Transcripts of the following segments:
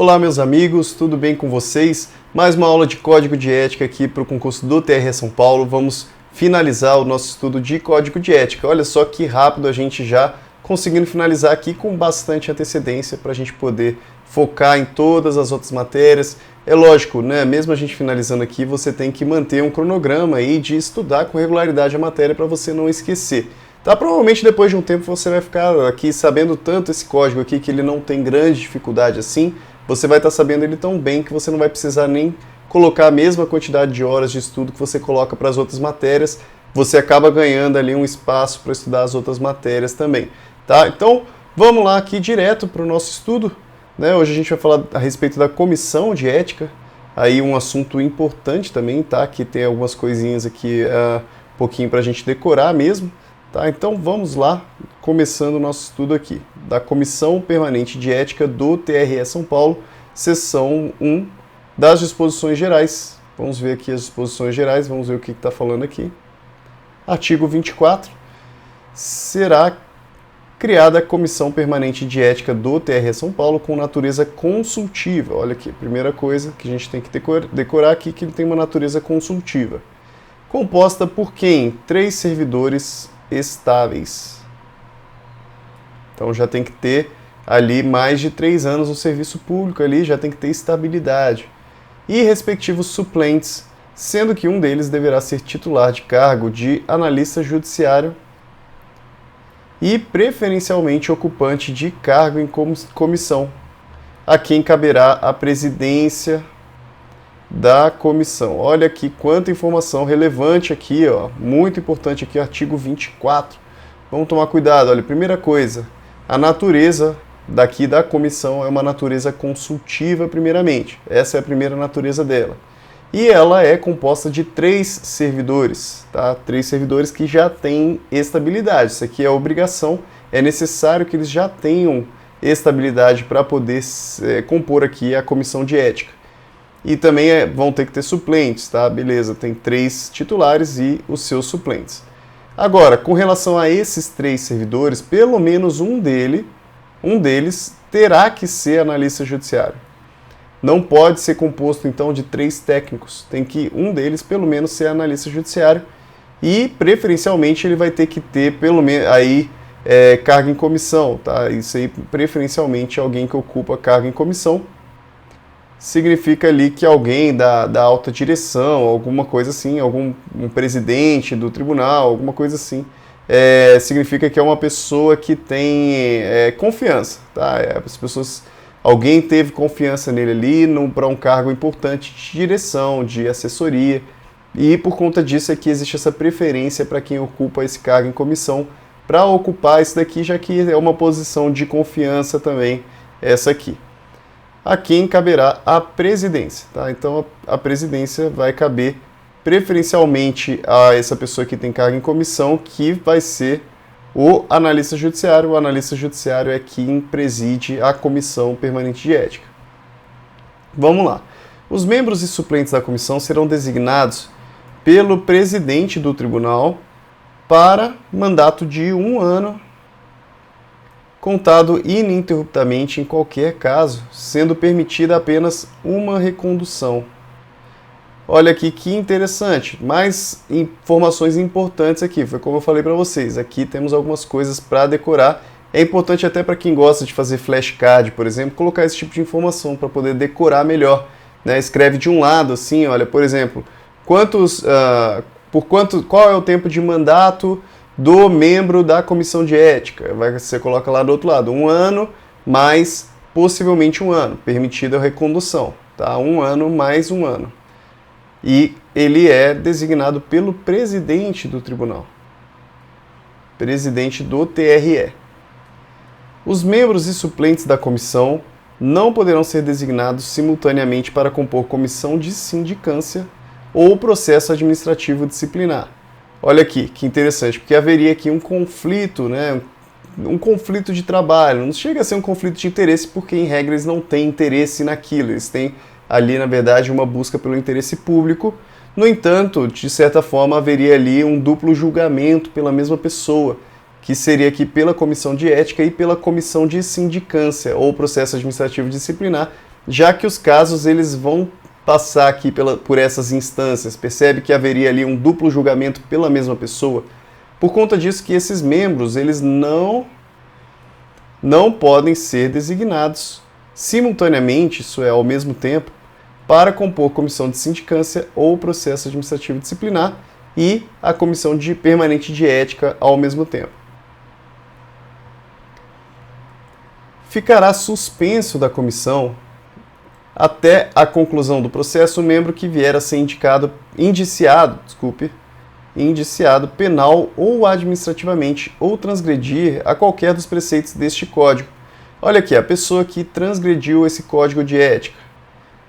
Olá meus amigos, tudo bem com vocês? Mais uma aula de Código de Ética aqui para o concurso do TRE São Paulo. Vamos finalizar o nosso estudo de Código de Ética. Olha só que rápido a gente já conseguindo finalizar aqui com bastante antecedência para a gente poder focar em todas as outras matérias. É lógico, né? Mesmo a gente finalizando aqui, você tem que manter um cronograma aí de estudar com regularidade a matéria para você não esquecer. Tá? Provavelmente depois de um tempo você vai ficar aqui sabendo tanto esse código aqui que ele não tem grande dificuldade assim. Você vai estar sabendo ele tão bem que você não vai precisar nem colocar a mesma quantidade de horas de estudo que você coloca para as outras matérias. Você acaba ganhando ali um espaço para estudar as outras matérias também. Tá? Então vamos lá aqui direto para o nosso estudo. Né? Hoje a gente vai falar a respeito da comissão de ética. Aí um assunto importante também, tá? Que tem algumas coisinhas aqui um pouquinho para a gente decorar mesmo. Tá, então vamos lá, começando o nosso estudo aqui, da Comissão Permanente de Ética do TRE São Paulo, seção 1 das disposições gerais. Vamos ver aqui as disposições gerais, vamos ver o que está falando aqui. Artigo 24, será criada a Comissão Permanente de Ética do TRE São Paulo com natureza consultiva. Olha aqui, primeira coisa que a gente tem que decorar aqui, que ele tem uma natureza consultiva. Composta por quem? 3 servidores estáveis. Então já tem que ter ali mais de 3 anos no serviço público ali, já tem que ter estabilidade. E respectivos suplentes, sendo que um deles deverá ser titular de cargo de analista judiciário e preferencialmente ocupante de cargo em comissão, a quem caberá a presidência da comissão. Olha aqui quanta informação relevante aqui, ó, muito importante aqui, artigo 24. Vamos tomar cuidado, olha, primeira coisa, a natureza daqui da comissão é uma natureza consultiva primeiramente, essa é a primeira natureza dela. E ela é composta de 3 servidores, tá? 3 servidores que já têm estabilidade, isso aqui é obrigação, é necessário que eles já tenham estabilidade para poder compor aqui a comissão de ética. E também vão ter que ter suplentes, tá? Beleza, tem 3 titulares e os seus suplentes. Agora, com relação a esses 3 servidores, pelo menos um deles terá que ser analista judiciário. Não pode ser composto, então, de 3 técnicos. Tem que um deles, pelo menos, ser analista judiciário e, preferencialmente, ele vai ter que ter, pelo menos, aí, cargo em comissão, tá? Isso aí, preferencialmente, alguém que ocupa cargo em comissão. Significa ali que alguém da alta direção, alguma coisa assim, um presidente do tribunal, alguma coisa assim, significa que é uma pessoa que tem confiança, tá? As pessoas, alguém teve confiança nele ali para um cargo importante de direção, de assessoria, e por conta disso é que existe essa preferência para quem ocupa esse cargo em comissão para ocupar esse daqui, já que é uma posição de confiança também, essa aqui. A quem caberá a presidência, tá? Então a presidência vai caber preferencialmente a essa pessoa que tem cargo em comissão, que vai ser o analista judiciário. O analista judiciário é quem preside a Comissão Permanente de Ética. Vamos lá. Os membros e suplentes da comissão serão designados pelo presidente do tribunal para mandato de 1 ano, contado ininterruptamente em qualquer caso, sendo permitida apenas uma recondução. Olha aqui que interessante, mais informações importantes aqui, foi como eu falei para vocês, aqui temos algumas coisas para decorar, é importante até para quem gosta de fazer flashcard, por exemplo, colocar esse tipo de informação para poder decorar melhor, né? Escreve de um lado assim, olha, por exemplo, qual é o tempo de mandato do membro da comissão de ética, você coloca lá do outro lado, 1 ano mais possivelmente 1 ano, permitida a recondução, tá? 1 ano mais 1 ano. E ele é designado pelo presidente do tribunal, presidente do TRE. Os membros e suplentes da comissão não poderão ser designados simultaneamente para compor comissão de sindicância ou processo administrativo disciplinar. Olha aqui, que interessante, porque haveria aqui um conflito, né? Um conflito de trabalho. Não chega a ser um conflito de interesse, porque em regra eles não têm interesse naquilo. Eles têm ali, na verdade, uma busca pelo interesse público. No entanto, de certa forma, haveria ali um duplo julgamento pela mesma pessoa. que seria aqui pela Comissão de Ética e pela Comissão de Sindicância, ou Processo Administrativo Disciplinar, já que os casos eles vão passar aqui por essas instâncias. Percebe que haveria ali um duplo julgamento pela mesma pessoa? Por conta disso que esses membros eles não podem ser designados simultaneamente, isso é, ao mesmo tempo, para compor comissão de sindicância ou processo administrativo disciplinar e a comissão permanente de ética ao mesmo tempo. Ficará suspenso da comissão até a conclusão do processo o membro que vier a ser indiciado penal ou administrativamente ou transgredir a qualquer dos preceitos deste código. Olha aqui, a pessoa que transgrediu esse código de ética,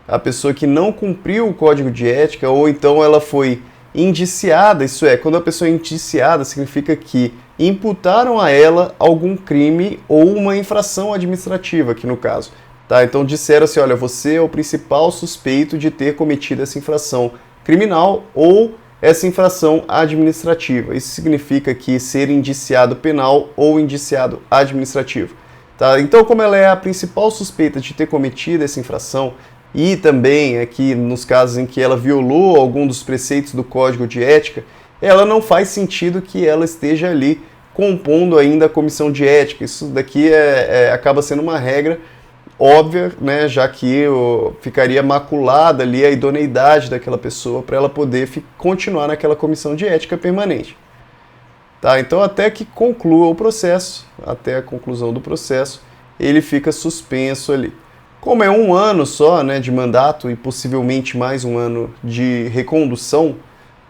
a pessoa que não cumpriu o código de ética ou então ela foi indiciada, isso é, quando a pessoa é indiciada significa que imputaram a ela algum crime ou uma infração administrativa, aqui no caso. Tá? Então disseram assim, olha, você é o principal suspeito de ter cometido essa infração criminal ou essa infração administrativa. Isso significa que ser indiciado penal ou indiciado administrativo. Tá? Então, como ela é a principal suspeita de ter cometido essa infração e também aqui nos casos em que ela violou algum dos preceitos do Código de Ética, ela não faz sentido que ela esteja ali compondo ainda a comissão de ética. Isso daqui acaba sendo uma regra óbvia, né, já que ficaria maculada ali a idoneidade daquela pessoa para ela poder continuar naquela comissão de ética permanente. Tá? Então, até que conclua o processo, até a conclusão do processo, ele fica suspenso ali. Como é 1 ano só, né, de mandato e possivelmente mais 1 ano de recondução,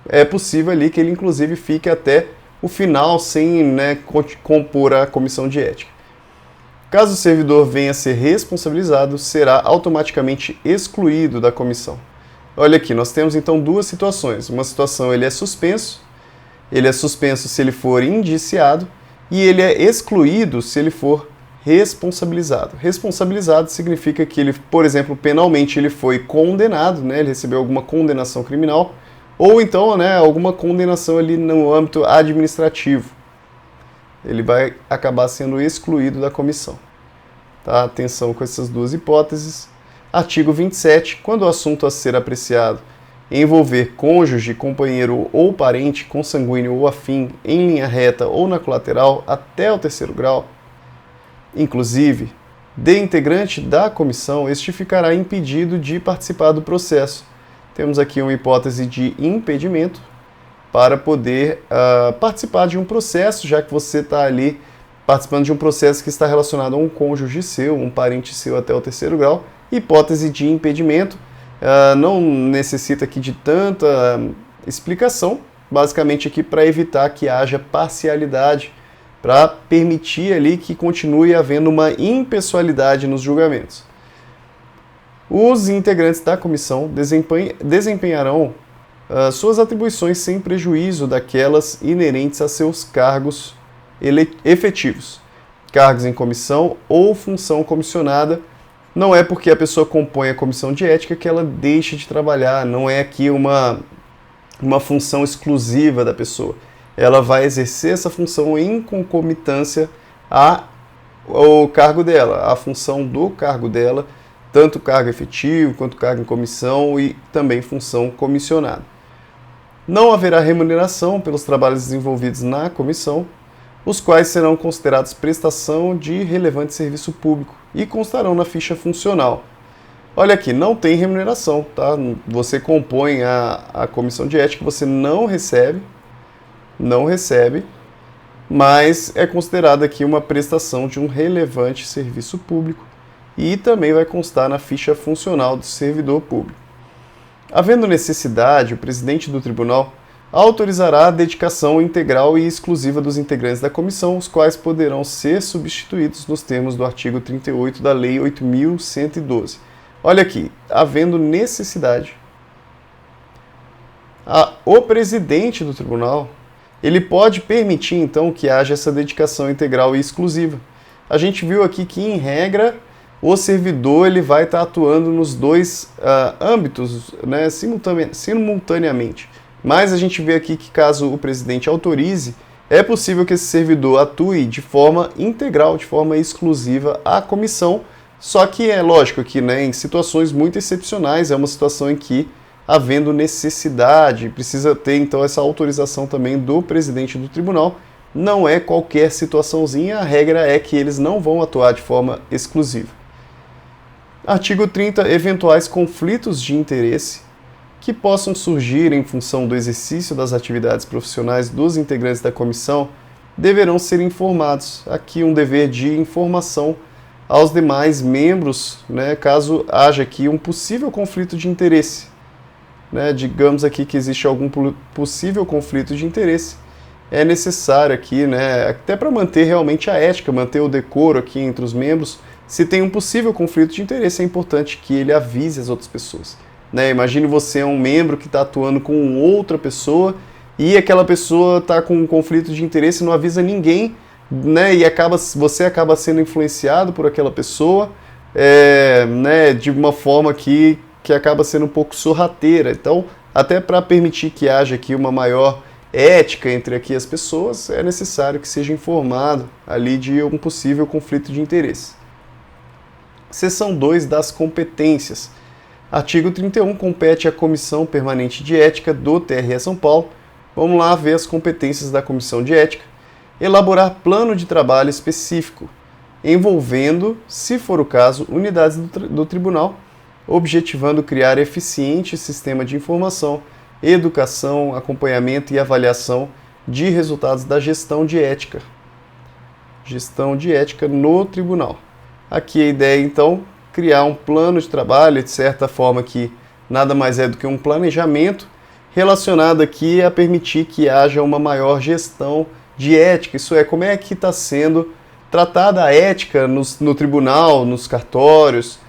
é possível ali que ele inclusive fique até o final sem, né, compor a comissão de ética. Caso o servidor venha a ser responsabilizado, será automaticamente excluído da comissão. Olha aqui, nós temos então 2 situações. Uma situação ele é suspenso se ele for indiciado e ele é excluído se ele for responsabilizado. Responsabilizado significa que ele, por exemplo, penalmente ele foi condenado, né, ele recebeu alguma condenação criminal, ou então, né, alguma condenação ali no âmbito administrativo. Ele vai acabar sendo excluído da comissão. Tá? Atenção com essas 2 hipóteses. Artigo 27. Quando o assunto a ser apreciado envolver cônjuge, companheiro ou parente consanguíneo ou afim em linha reta ou na colateral até o 3º grau, inclusive, de integrante da comissão, este ficará impedido de participar do processo. Temos aqui uma hipótese de impedimento para poder participar de um processo, já que você está ali participando de um processo que está relacionado a um cônjuge seu, um parente seu até o 3º grau. Hipótese de impedimento, não necessita aqui de tanta explicação, basicamente aqui para evitar que haja parcialidade, para permitir ali que continue havendo uma impessoalidade nos julgamentos. Os integrantes da comissão desempenharão suas atribuições sem prejuízo daquelas inerentes a seus cargos efetivos, cargos em comissão ou função comissionada. Não é porque a pessoa compõe a comissão de ética que ela deixa de trabalhar, não é aqui uma função exclusiva da pessoa. Ela vai exercer essa função em concomitância ao cargo dela, à função do cargo dela, tanto cargo efetivo quanto cargo em comissão e também função comissionada. Não haverá remuneração pelos trabalhos desenvolvidos na comissão, os quais serão considerados prestação de relevante serviço público e constarão na ficha funcional. Olha aqui, não tem remuneração, tá? Você compõe a comissão de ética, você não recebe, mas é considerada aqui uma prestação de um relevante serviço público e também vai constar na ficha funcional do servidor público. Havendo necessidade, o presidente do tribunal autorizará a dedicação integral e exclusiva dos integrantes da comissão, os quais poderão ser substituídos nos termos do artigo 38 da Lei 8.112. Olha aqui, havendo necessidade, o presidente do tribunal ele pode permitir, então, que haja essa dedicação integral e exclusiva. A gente viu aqui que, em regra, o servidor ele vai estar atuando nos 2 âmbitos, né, simultaneamente. Mas a gente vê aqui que, caso o presidente autorize, é possível que esse servidor atue de forma integral, de forma exclusiva à comissão, Só que é lógico que, né, em situações muito excepcionais, é uma situação em que, havendo necessidade, precisa ter então essa autorização também do presidente do tribunal. Não é qualquer situaçãozinha, a regra é que eles não vão atuar de forma exclusiva. Artigo 30. Eventuais conflitos de interesse que possam surgir em função do exercício das atividades profissionais dos integrantes da comissão deverão ser informados. Aqui um dever de informação aos demais membros, né, caso haja aqui um possível conflito de interesse. Né, digamos aqui que existe algum possível conflito de interesse, é necessário aqui, né, até para manter realmente a ética, manter o decoro aqui entre os membros, se tem um possível conflito de interesse, é importante que ele avise as outras pessoas. Né? Imagine você é um membro que está atuando com outra pessoa e aquela pessoa está com um conflito de interesse e não avisa ninguém, né? E você acaba sendo influenciado por aquela pessoa, né, de uma forma que acaba sendo um pouco sorrateira. Então, até para permitir que haja aqui uma maior ética entre aqui as pessoas, é necessário que seja informado ali de um possível conflito de interesse. Seção 2 das competências. Artigo 31, compete à Comissão Permanente de Ética do TRE São Paulo. Vamos lá ver as competências da Comissão de Ética. Elaborar plano de trabalho específico, envolvendo, se for o caso, unidades do Tribunal, objetivando criar eficiente sistema de informação, educação, acompanhamento e avaliação de resultados da gestão de ética. Gestão de ética no Tribunal. Aqui a ideia, então, criar um plano de trabalho, de certa forma que nada mais é do que um planejamento relacionado aqui a permitir que haja uma maior gestão de ética, isso é, como é que está sendo tratada a ética no tribunal, nos cartórios,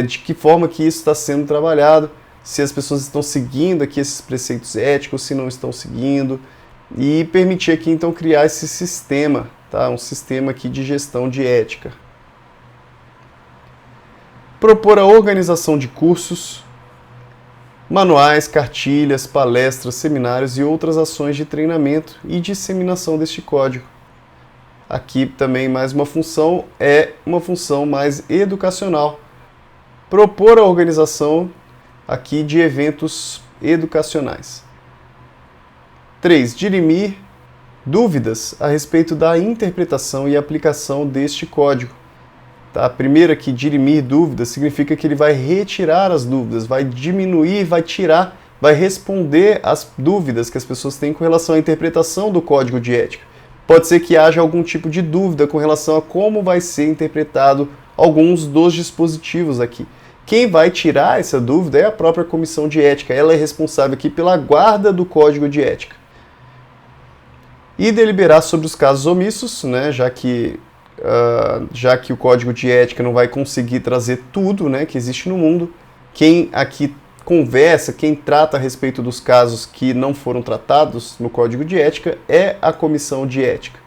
de que forma que isso está sendo trabalhado, se as pessoas estão seguindo aqui esses preceitos éticos, se não estão seguindo, e permitir aqui então criar esse sistema, tá? Um sistema aqui de gestão de ética. Propor a organização de cursos, manuais, cartilhas, palestras, seminários e outras ações de treinamento e disseminação deste código. Aqui também mais uma função, é uma função mais educacional. Propor a organização aqui de eventos educacionais. 3. Dirimir dúvidas a respeito da interpretação e aplicação deste código. Tá? Primeiro aqui, dirimir dúvidas, significa que ele vai retirar as dúvidas, vai diminuir, vai tirar, vai responder às dúvidas que as pessoas têm com relação à interpretação do código de ética. Pode ser que haja algum tipo de dúvida com relação a como vai ser interpretado alguns dos dispositivos aqui. Quem vai tirar essa dúvida é a própria comissão de ética, ela é responsável aqui pela guarda do código de ética. E deliberar sobre os casos omissos, né, já que o código de ética não vai conseguir trazer tudo, né, que existe no mundo. Quem aqui conversa, quem trata a respeito dos casos que não foram tratados no código de ética é a comissão de ética.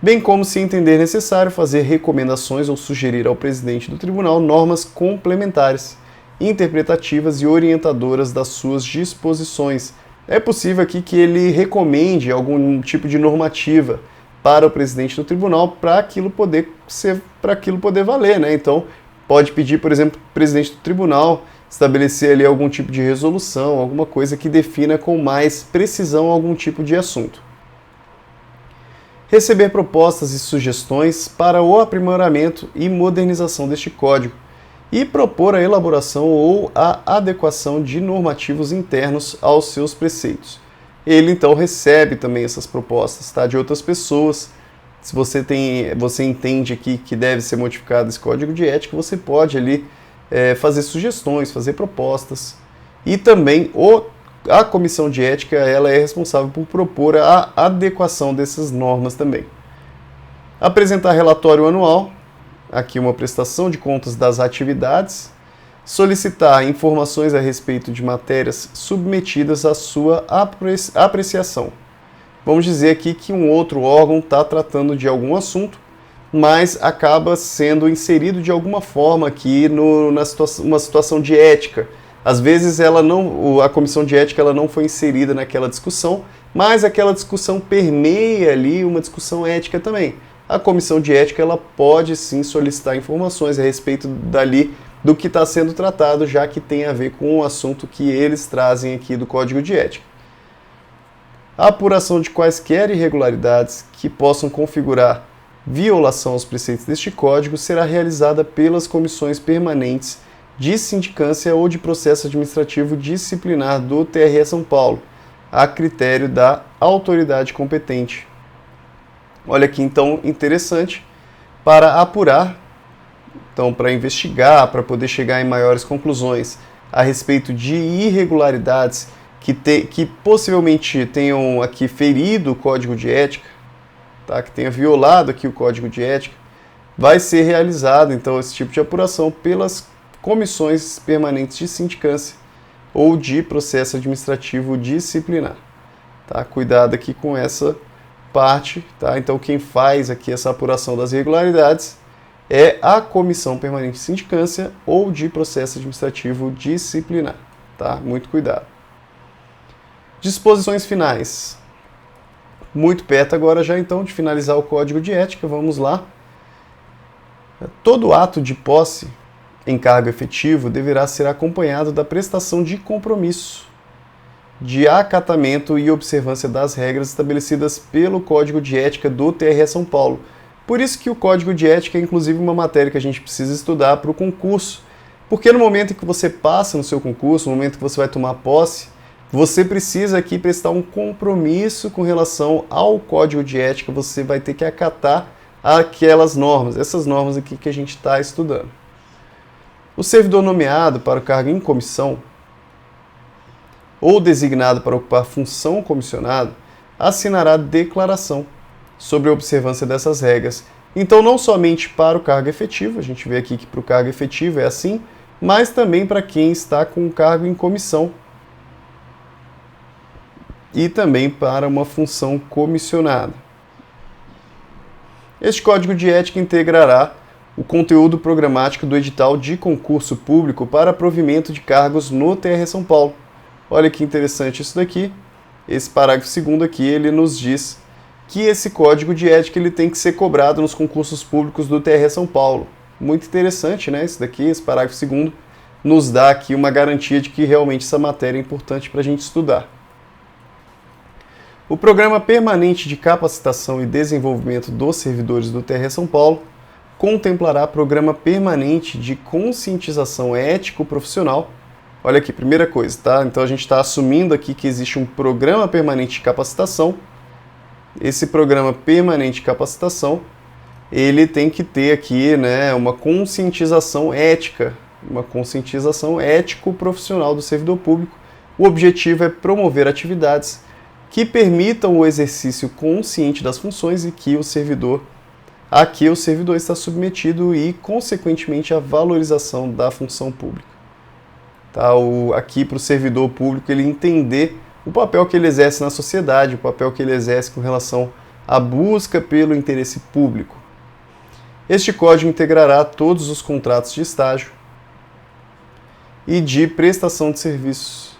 Bem como, se entender necessário, fazer recomendações ou sugerir ao presidente do tribunal normas complementares, interpretativas e orientadoras das suas disposições. É possível aqui que ele recomende algum tipo de normativa para o presidente do tribunal para aquilo poder valer, né? Então, pode pedir, por exemplo, para o presidente do tribunal estabelecer ali algum tipo de resolução, alguma coisa que defina com mais precisão algum tipo de assunto. Receber propostas e sugestões para o aprimoramento e modernização deste código e propor a elaboração ou a adequação de normativos internos aos seus preceitos. Ele então recebe também essas propostas, tá, de outras pessoas. Se você entende aqui que deve ser modificado esse código de ética, você pode ali fazer sugestões, fazer propostas. E também a comissão de ética, ela é responsável por propor a adequação dessas normas também. Apresentar relatório anual, aqui uma prestação de contas das atividades. Solicitar informações a respeito de matérias submetidas à sua apreciação. Vamos dizer aqui que um outro órgão está tratando de algum assunto, mas acaba sendo inserido de alguma forma aqui numa situação de ética. Às vezes a comissão de ética ela não foi inserida naquela discussão, mas aquela discussão permeia ali uma discussão ética também. a comissão de ética ela pode sim solicitar informações a respeito do que está sendo tratado, já que tem a ver com o assunto que eles trazem aqui do Código de Ética. A apuração de quaisquer irregularidades que possam configurar violação aos preceitos deste Código será realizada pelas comissões permanentes de sindicância ou de processo administrativo disciplinar do TRE São Paulo, a critério da autoridade competente. Olha que então interessante, para apurar, então para investigar, para poder chegar em maiores conclusões a respeito de irregularidades que possivelmente tenham aqui ferido o Código de Ética, tá? Que tenha violado aqui o Código de Ética, vai ser realizado então esse tipo de apuração pelas comissões permanentes de sindicância ou de processo administrativo disciplinar. Tá? Cuidado aqui com essa parte, tá? Então quem faz aqui essa apuração das irregularidades é a comissão permanente de sindicância ou de processo administrativo disciplinar, tá? Muito cuidado. Disposições finais. Muito perto agora já então de finalizar o Código de Ética, vamos lá. Todo ato de posse em cargo efetivo deverá ser acompanhado da prestação de compromisso, de acatamento e observância das regras estabelecidas pelo Código de Ética do TRE São Paulo. Por isso que o Código de Ética é inclusive uma matéria que a gente precisa estudar para o concurso, porque no momento em que você passa no seu concurso, no momento que você vai tomar posse, você precisa aqui prestar um compromisso com relação ao Código de Ética, você vai ter que acatar aquelas normas, essas normas aqui que a gente está estudando. O servidor nomeado para o cargo em comissão ou designado para ocupar função comissionada assinará declaração sobre a observância dessas regras. Então, não somente para o cargo efetivo, a gente vê aqui que para o cargo efetivo é assim, mas também para quem está com o cargo em comissão e também para uma função comissionada. Este Código de Ética integrará o conteúdo programático do edital de concurso público para provimento de cargos no TRE São Paulo. Olha que interessante isso daqui. Esse parágrafo 2º aqui, ele nos diz que esse Código de Ética ele tem que ser cobrado nos concursos públicos do TRE São Paulo. Muito interessante, né? Isso daqui, esse parágrafo 2º, nos dá aqui uma garantia de que realmente essa matéria é importante para a gente estudar. O Programa Permanente de Capacitação e Desenvolvimento dos Servidores do TRE São Paulo contemplará Programa Permanente de Conscientização Ético-Profissional. Olha aqui, primeira coisa, tá? Então a gente está assumindo aqui que existe um Programa Permanente de Capacitação. Esse Programa Permanente de Capacitação, ele tem que ter aqui, né, uma conscientização ética, uma conscientização ético-profissional do servidor público. O objetivo é promover atividades que permitam o exercício consciente das funções e que o servidor está submetido e, consequentemente, a valorização da função pública. Tá? Aqui, para o servidor público, ele entender o papel que ele exerce na sociedade, o papel que ele exerce com relação à busca pelo interesse público. Este código integrará todos os contratos de estágio e de prestação de serviços,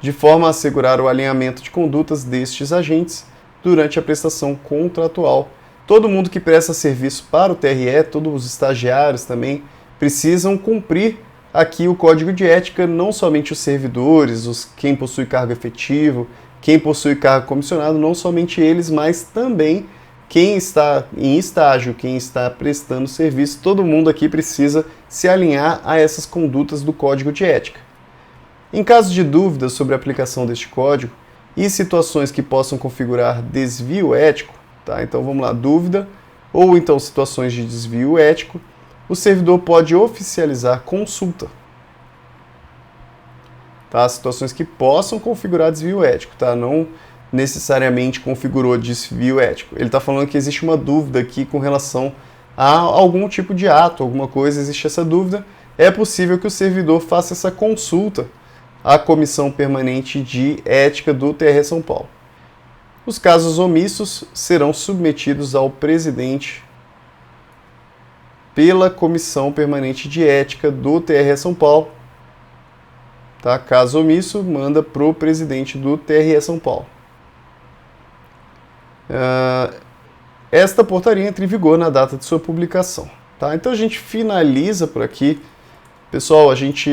de forma a assegurar o alinhamento de condutas destes agentes durante a prestação contratual. Todo mundo que presta serviço para o TRE, todos os estagiários também, precisam cumprir aqui o Código de Ética, não somente os servidores, quem possui cargo efetivo, quem possui cargo comissionado, não somente eles, mas também quem está em estágio, quem está prestando serviço, todo mundo aqui precisa se alinhar a essas condutas do Código de Ética. Em caso de dúvidas sobre a aplicação deste código e situações que possam configurar desvio ético, tá? Então vamos lá, dúvida ou então situações de desvio ético, o servidor pode oficializar consulta. Tá? Situações que possam configurar desvio ético, tá? Não necessariamente configurou desvio ético. Ele está falando que existe uma dúvida aqui com relação a algum tipo de ato, alguma coisa, existe essa dúvida. É possível que o servidor faça essa consulta à Comissão Permanente de Ética do TRE São Paulo. Os casos omissos serão submetidos ao presidente pela Comissão Permanente de Ética do TRE São Paulo. Tá? Caso omisso, manda para o presidente do TRE São Paulo. esta portaria entre em vigor na data de sua publicação. Tá? Então a gente finaliza por aqui. Pessoal, a gente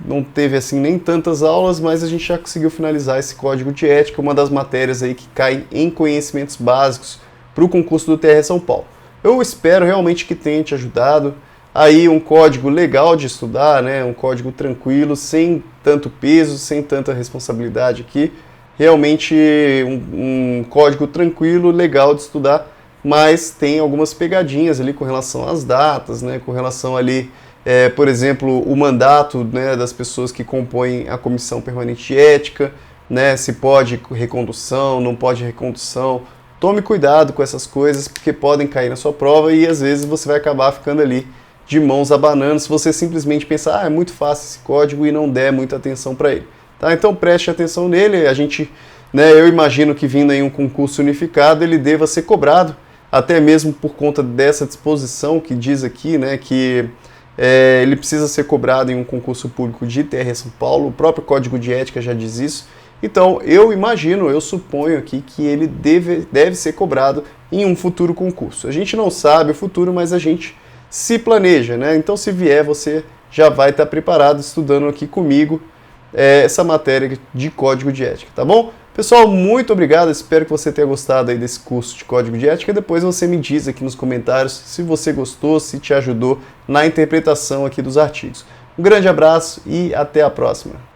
não teve assim nem tantas aulas, mas a gente já conseguiu finalizar esse código de ética, uma das matérias aí que cai em conhecimentos básicos para o concurso do TRE São Paulo. Eu espero realmente que tenha te ajudado. Aí um código legal de estudar, né? Um código tranquilo, sem tanto peso, sem tanta responsabilidade aqui. Realmente um código tranquilo, legal de estudar, mas tem algumas pegadinhas ali com relação às datas, né? Com relação ali, por exemplo, o mandato, né, das pessoas que compõem a Comissão Permanente de Ética, né? Se pode recondução, não pode recondução. Tome cuidado com essas coisas, porque podem cair na sua prova e às vezes você vai acabar ficando ali de mãos abanando se você simplesmente pensar, é muito fácil esse código e não der muita atenção para ele. Tá? Então preste atenção nele, eu imagino que vindo aí um concurso unificado, ele deva ser cobrado, até mesmo por conta dessa disposição que diz aqui, né, que ele precisa ser cobrado em um concurso público de TRE São Paulo, o próprio Código de Ética já diz isso. Então eu suponho aqui que ele deve ser cobrado em um futuro concurso. A gente não sabe o futuro, mas a gente se planeja, né? Então se vier, você já vai estar preparado estudando aqui comigo essa matéria de Código de Ética, tá bom? Pessoal, muito obrigado, espero que você tenha gostado aí desse curso de Código de Ética. Depois você me diz aqui nos comentários se você gostou, se te ajudou na interpretação aqui dos artigos. Um grande abraço e até a próxima!